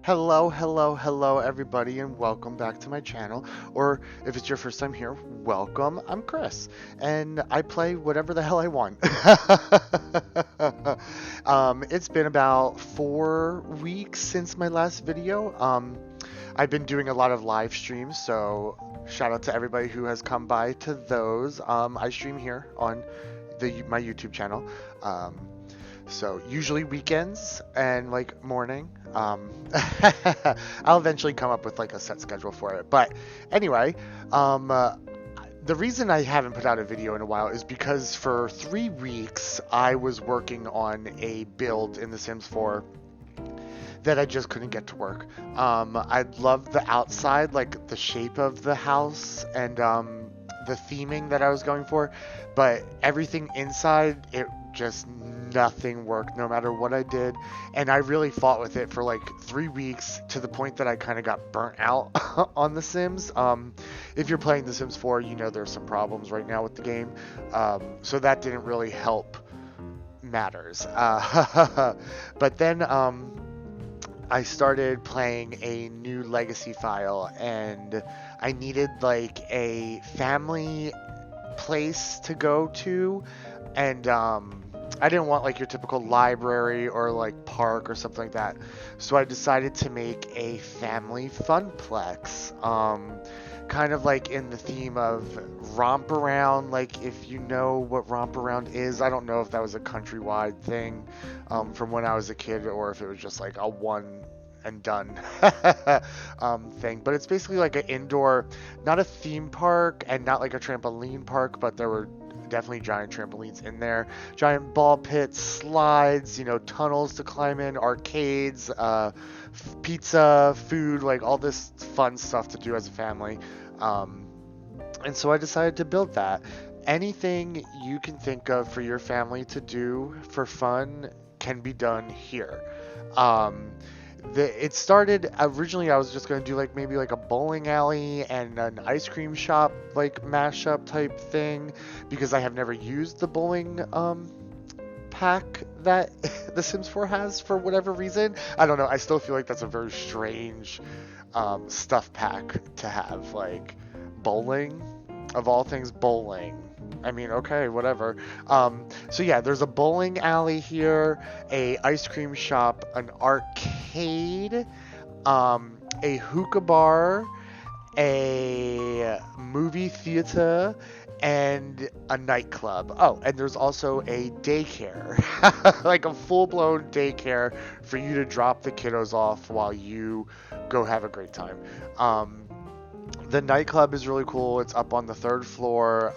Hello, everybody, and welcome back to my channel. Or if it's your first time here, welcome. I'm Chris, and I play whatever the hell I want. It's been about 4 weeks since my last video. I've been doing a lot of live streams, so shout out to everybody who has come by to those. I stream here on my YouTube channel. So usually weekends and like morning. I'll eventually come up with like a set schedule for it. But anyway, the reason I haven't put out a video in a while is because for 3 weeks I was working on a build in The Sims 4 that I just couldn't get to work. I love the outside, like the shape of the house and the theming that I was going for, but everything inside, it just nothing worked no matter what I did, and I really fought with it for like 3 weeks to the point that I kind of got burnt out on The Sims. If you're playing The Sims 4, you know there's some problems right now with the game, so that didn't really help matters. But then I started playing a new legacy file, and I needed like a family place to go to, and I didn't want like your typical library or like park or something like that, so I decided to make a family funplex, kind of like in the theme of romp around. Like, if you know what romp around is, I don't know if that was a countrywide thing from when I was a kid, or if it was just like a one and done thing, but it's basically like an indoor, not a theme park and not like a trampoline park, but there were definitely giant trampolines in there, giant ball pits, slides, tunnels to climb in, arcades, pizza, food, like all this fun stuff to do as a family. And so I decided to build that. Anything you can think of for your family to do for fun can be done here. It started originally, I was just going to do like maybe like a bowling alley and an ice cream shop like mashup type thing, because I have never used the bowling pack that The Sims 4 has for whatever reason. I don't know, I still feel like that's a very strange stuff pack to have, like bowling, of all things bowling. I mean, okay, whatever. So yeah, there's a bowling alley here, a ice cream shop, an arcade, a hookah bar, a movie theater, and a nightclub. Oh, and there's also a daycare, like a full-blown daycare for you to drop the kiddos off while you go have a great time. The nightclub is really cool. It's up on the 3rd floor,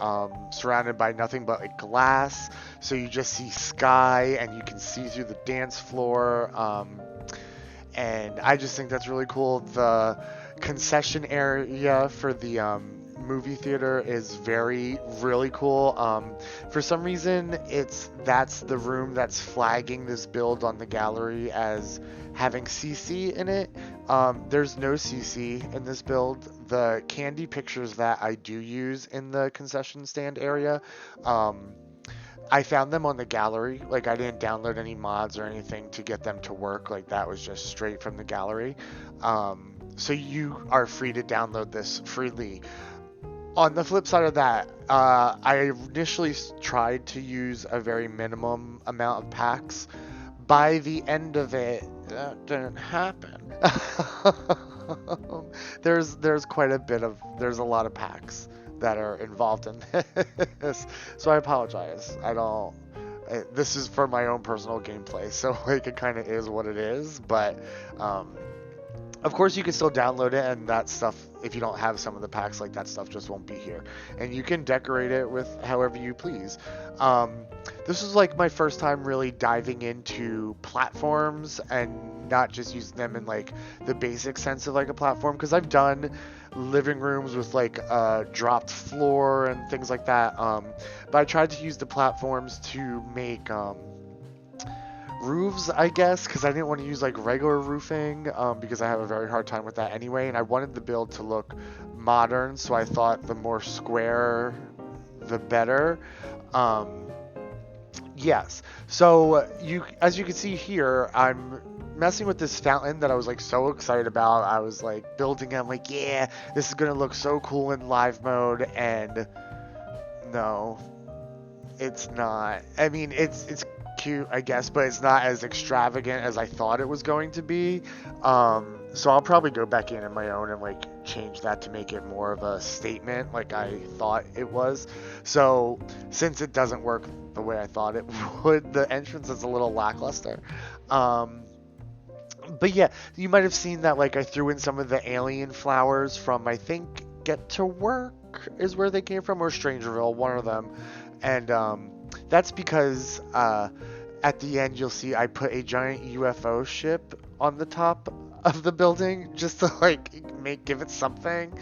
surrounded by nothing but like glass, so you just see sky and you can see through the dance floor, and I just think that's really cool. The concession area for the movie theater is really cool. For some reason, that's the room that's flagging this build on the gallery as having CC in it. There's no CC in this build. The candy pictures that I do use in the concession stand area, I found them on the gallery. Like, I didn't download any mods or anything to get them to work. Like, that was just straight from the gallery. So you are free to download this freely. On the flip side of that, I initially tried to use a very minimum amount of packs. By the end of it, that didn't happen. There's a lot of packs that are involved in this, so I apologize. This is for my own personal gameplay, so like it kind of is what it is, but of course you can still download it, and that stuff, if you don't have some of the packs, like that stuff just won't be here, and you can decorate it with however you please. This is like my first time really diving into platforms and not just using them in like the basic sense of like a platform, because I've done living rooms with like a dropped floor and things like that, but I tried to use the platforms to make roofs, I guess, because I didn't want to use like regular roofing, because I have a very hard time with that anyway, and I wanted the build to look modern, so I thought the more square the better. Yes. So as you can see here, I'm messing with this fountain that I was like so excited about. I was like building it. I'm like, yeah, this is gonna look so cool in live mode. And no, it's not. I mean, it's cute, I guess, but it's not as extravagant as I thought it was going to be. So I'll probably go back in my own and like change that to make it more of a statement, like I thought it was. So since it doesn't work the way I thought it would, the entrance is a little lackluster. Um, but yeah, you might have seen that like I threw in some of the alien flowers from I think Get to Work is where they came from, or Strangerville, one of them. And that's because at the end you'll see I put a giant UFO ship on the top of the building just to like give it something,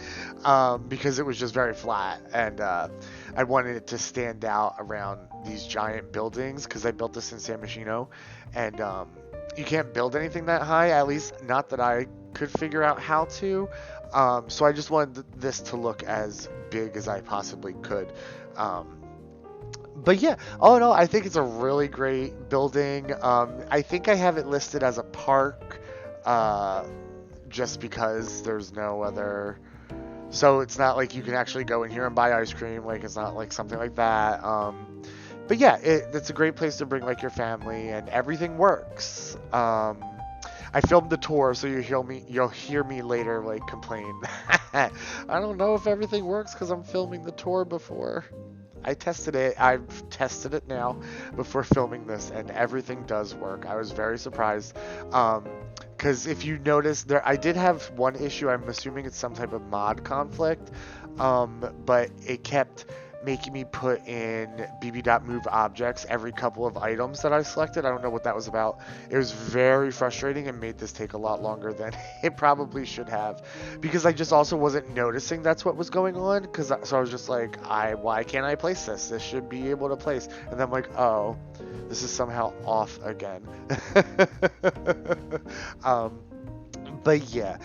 because it was just very flat, and I wanted it to stand out around these giant buildings because I built this in San Myshuno, and you can't build anything that high, at least not that I could figure out how to. So I just wanted this to look as big as I possibly could. Um, but yeah, all in all, I think it's a really great building. I think I have it listed as a park, uh, just because there's no other. So it's not like you can actually go in here and buy ice cream. Like it's not like something like that. But yeah, it's a great place to bring like your family, and everything works. I filmed the tour, so you'll hear me later like complain. I don't know if everything works because I'm filming the tour before. I tested it. I've tested it now before filming this, and everything does work. I was very surprised. Because if you notice, I did have one issue. I'm assuming it's some type of mod conflict. But it kept making me put in bb.move objects every couple of items that I selected. I don't know what that was about. It was very frustrating and made this take a lot longer than it probably should have, because I just also wasn't noticing that's what was going on. So I was just like, why can't I place this? This should be able to place. And then I'm like, oh, this is somehow off again. um, but yeah,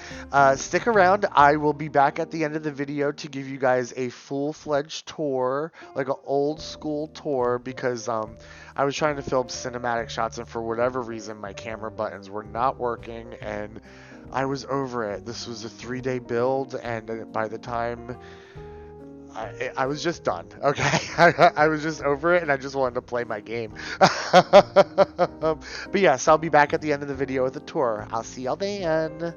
stick around. I will be back at the end of the video to give you guys a full-fledged tour, like an old school tour, because I was trying to film cinematic shots, and for whatever reason my camera buttons were not working, and I was over it. This was a 3-day build, and by the time I was just done. Okay, I was just over it, and I just wanted to play my game. But yes, I'll be back at the end of the video with a tour. I'll see y'all then.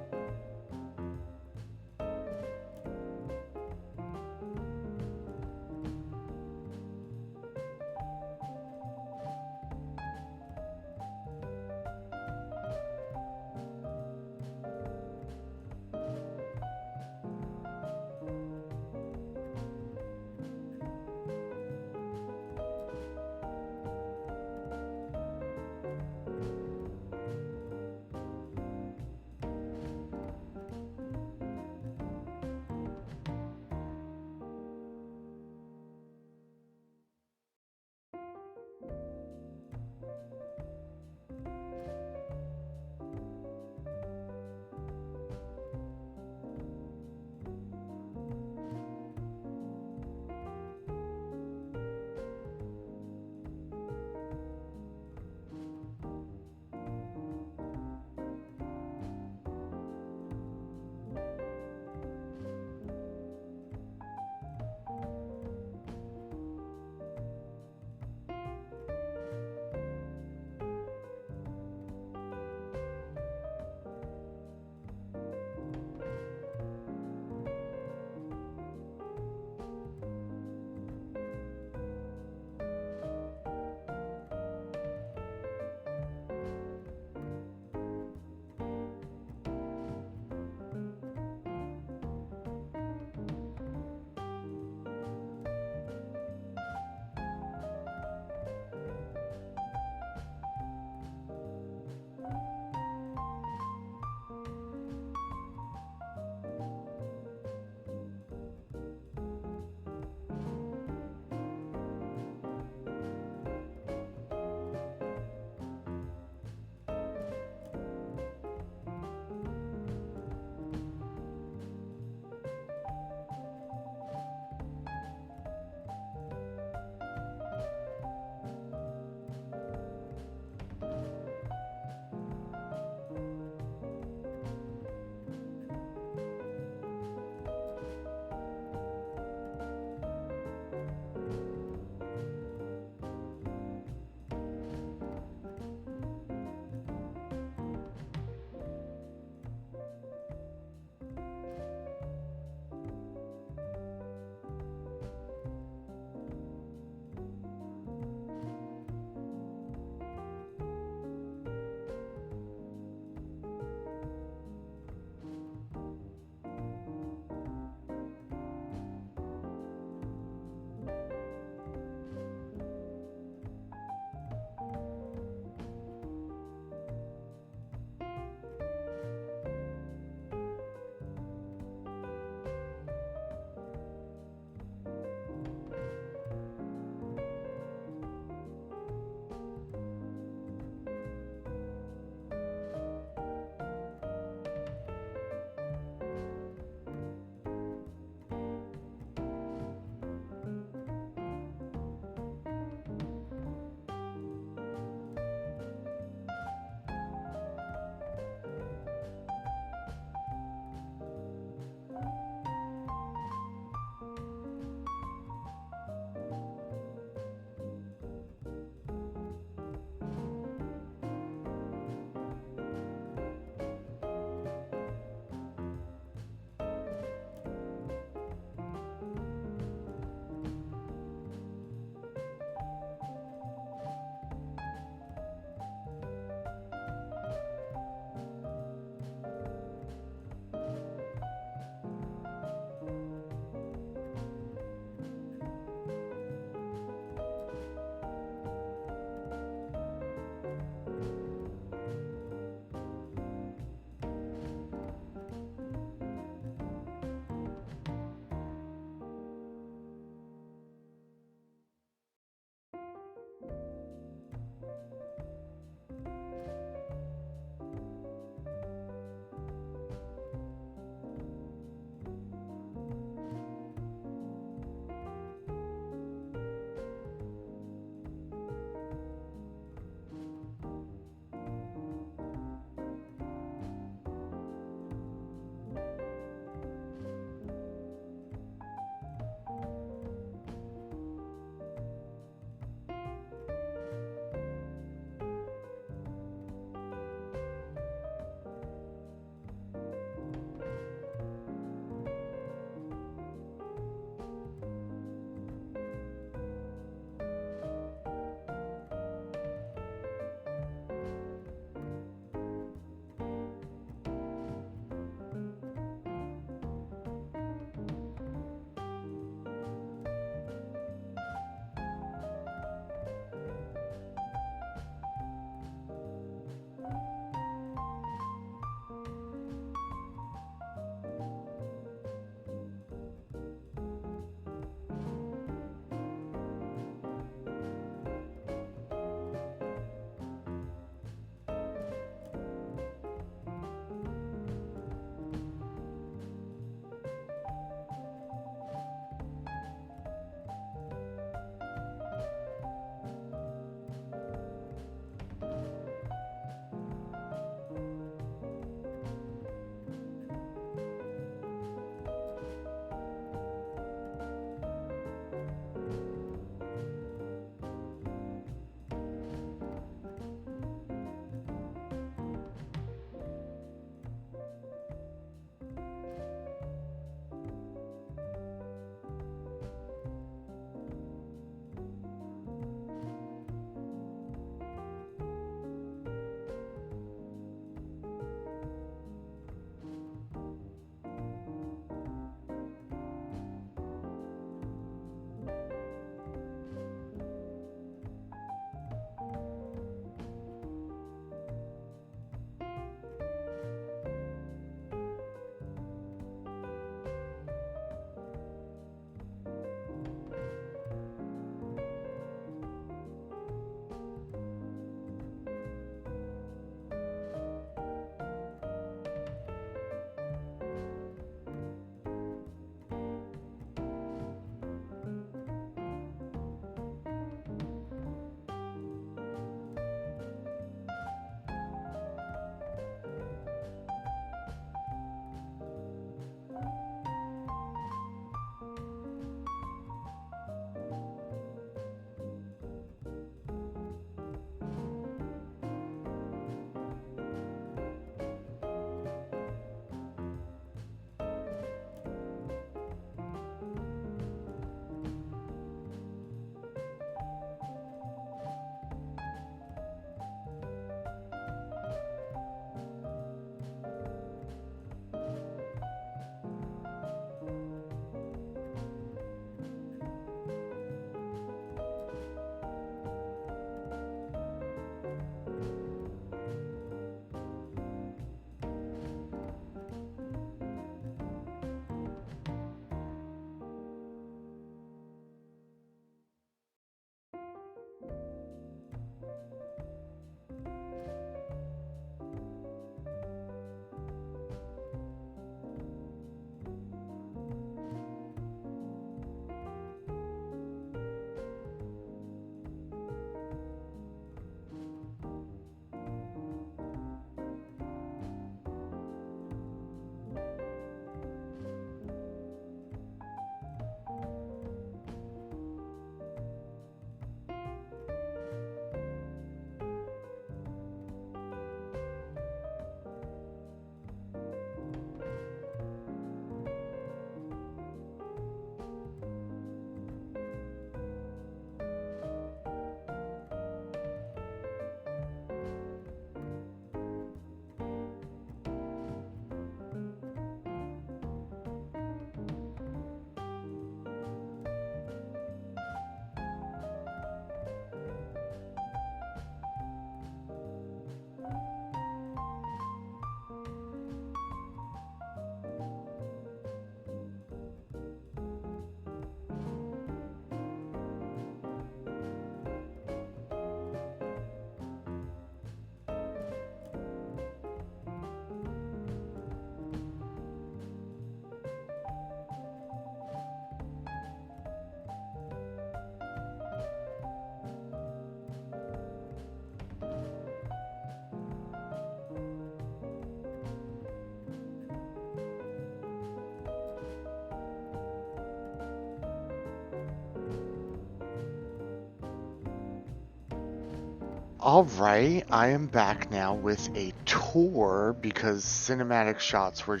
Alright, I am back now with a tour because cinematic shots were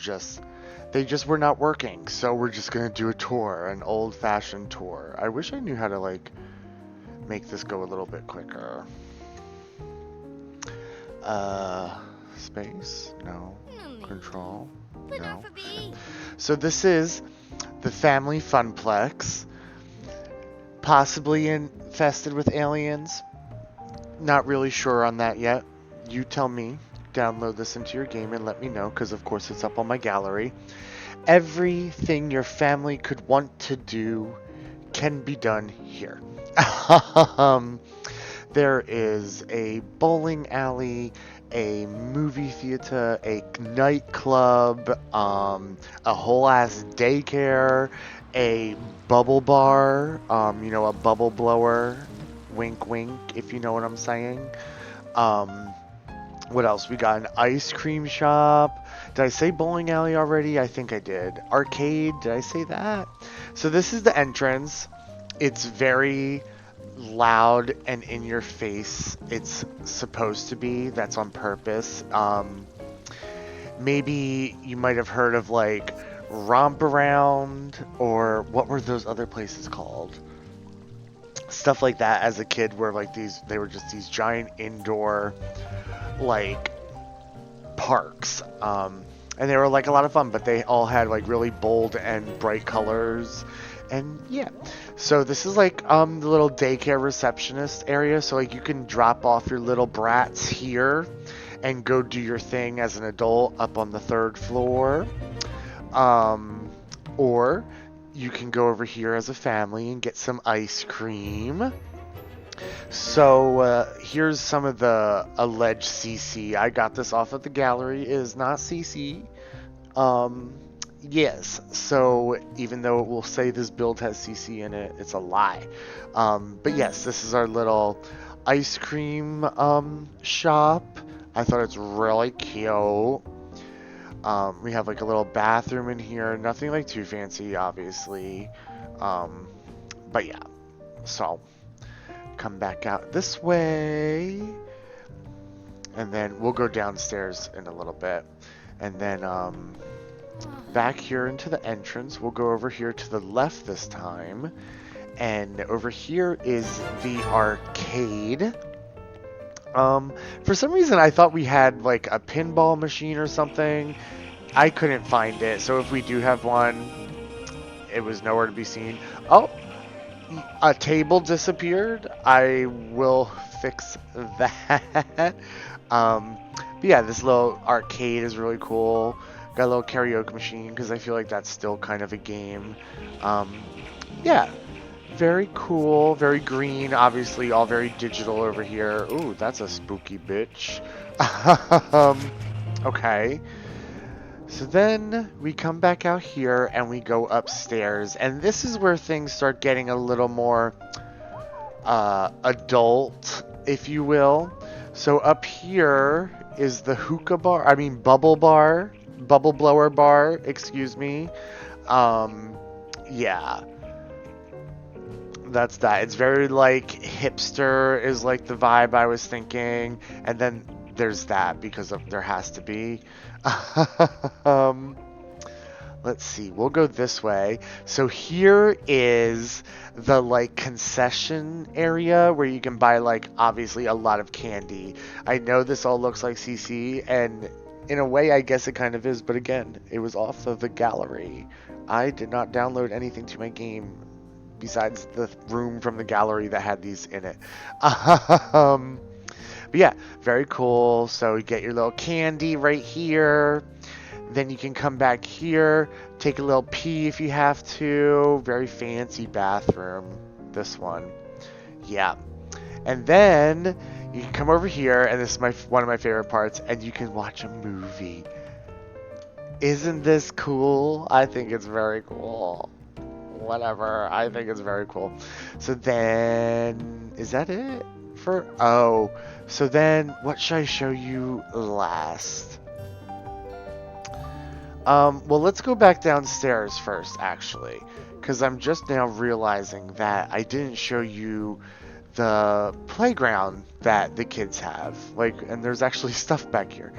they just were not working. So we're just gonna do a tour, an old-fashioned tour. I wish I knew how to, like, make this go a little bit quicker. Space? No. Control? No. Okay. So this is the family funplex, possibly infested with aliens. Not really sure on that yet. You tell me. Download this into your game and let me know, because of course it's up on my gallery. Everything your family could want to do can be done here. There is a bowling alley, a movie theater, a nightclub, a whole ass daycare, a bubble bar, a bubble blower. Wink, wink, if you know what I'm saying. What else? We got an ice cream shop. Did I say bowling alley already? I think I did. Arcade. Did I say that? So this is the entrance. It's very loud and in your face. It's supposed to be. That's on purpose. Maybe you might have heard of like Romp Around, or what were those other places called? Stuff like that as a kid, where like they were just these giant indoor like parks, and they were like a lot of fun, but they all had like really bold and bright colors. And yeah, so this is like the little daycare receptionist area, so like you can drop off your little brats here and go do your thing as an adult up on the 3rd floor, or you can go over here as a family and get some ice cream. So here's some of the alleged CC. I got this off of the gallery. It is not CC. Yes, so even though it will say this build has CC in it, it's a lie. But yes, this is our little ice cream shop. I thought it's really cute. We have like a little bathroom in here. Nothing like too fancy, obviously. But yeah, so come back out this way. And then we'll go downstairs in a little bit. And then back here into the entrance. We'll go over here to the left this time. And over here is the arcade. For some reason I thought we had like a pinball machine or something. I couldn't find it, so if we do have one, it was nowhere to be seen. Oh, a table disappeared. I will fix that. But yeah, this little arcade is really cool. Got a little karaoke machine, because I feel like that's still kind of a game. Yeah. Very cool, very green, obviously all very digital over here. Ooh, that's a spooky bitch. Okay. So then we come back out here and we go upstairs. And this is where things start getting a little more adult, if you will. So up here is the hookah bar, bubble bar, bubble blower bar, excuse me. Yeah. That's that. It's very like hipster is like the vibe I was thinking, and then there's that because there has to be. Let's see. We'll go this way. So here is the like concession area where you can buy like obviously a lot of candy. I know this all looks like CC, and in a way I guess it kind of is, but again, it was off of the gallery. I did not download anything to my game besides the room from the gallery that had these in it. But yeah, very cool. So you get your little candy right here. Then you can come back here, take a little pee if you have to. Very fancy bathroom, this one. Yeah. And then you can come over here, and this is one of my favorite parts, and you can watch a movie. Isn't this cool? I think it's very cool. Whatever, I think it's very cool. So then, is that it for? Oh, so then what should I show you last? Well, let's go back downstairs first, actually, because I'm just now realizing that I didn't show you the playground that the kids have. Like, and there's actually stuff back here.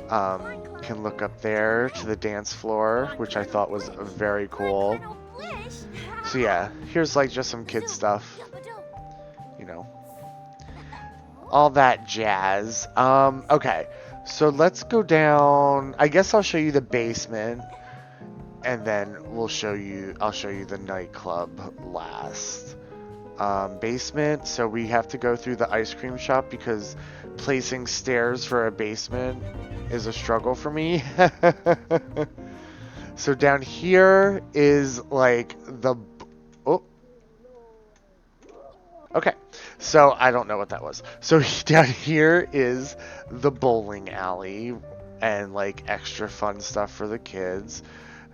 Can look up there to the dance floor, which I thought was very cool. So yeah, here's like just some kid stuff, you know, all that jazz. Okay, so let's go down. I guess I'll show you the basement, and then I'll show you the nightclub last. Basement, so we have to go through the ice cream shop because placing stairs for a basement is a struggle for me. So down here is like the... Oh. Okay. So I don't know what that was. So down here is the bowling alley and like extra fun stuff for the kids.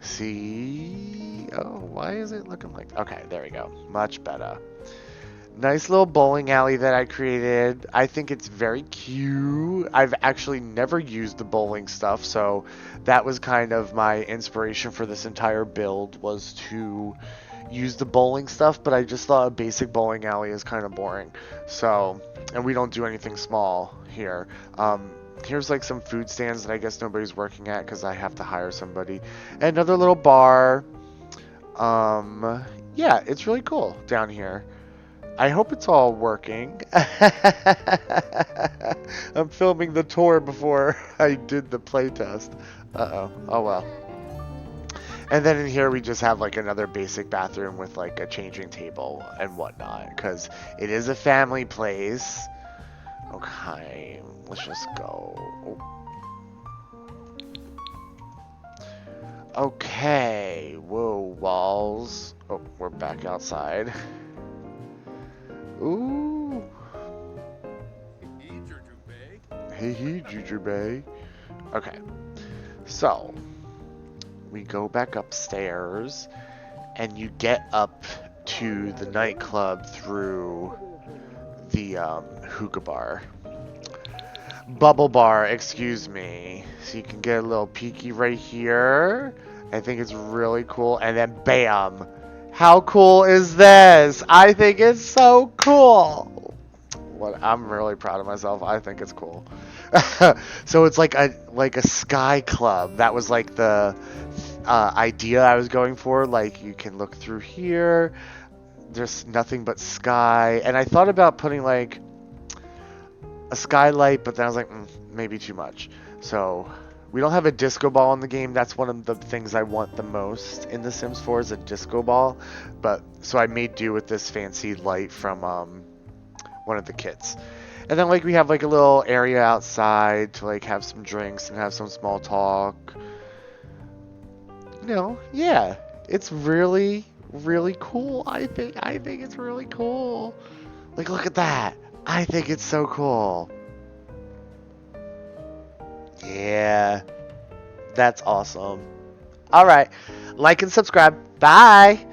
See? Oh, why is it looking like... Okay, there we go. Much better. Nice little bowling alley that I created. I think it's very cute. I've actually never used the bowling stuff, so that was kind of my inspiration for this entire build, was to use the bowling stuff, but I just thought a basic bowling alley is kind of boring. So, and we don't do anything small here. Here's like some food stands that I guess nobody's working at because I have to hire somebody. And another little bar. Yeah, it's really cool down here. I hope it's all working. I'm filming the tour before I did the playtest. Uh-oh. Oh well. And then in here we just have like another basic bathroom with like a changing table and whatnot, because it is a family place. Okay, let's just go. Oh. Okay, whoa, walls. Oh, we're back outside. Ooh. Hey, Jujubay. Okay, so we go back upstairs, and you get up to the nightclub through the hookah bar. Bubble bar, excuse me. So you can get a little peeky right here. I think it's really cool. And then bam! How cool is this? I think it's so cool. What, I'm really proud of myself. I think it's cool. So it's like a sky club. That was like the idea I was going for. Like you can look through here. There's nothing but sky. And I thought about putting like a skylight, but then I was like, maybe too much. So we don't have a disco ball in the game. That's one of the things I want the most in The Sims 4 is a disco ball. But so I made do with this fancy light from one of the kits. And then like we have like a little area outside to like have some drinks and have some small talk. You know, yeah, it's really, really cool. I think it's really cool. Like, look at that. I think it's so cool. Yeah, that's awesome. All right, like and subscribe. Bye.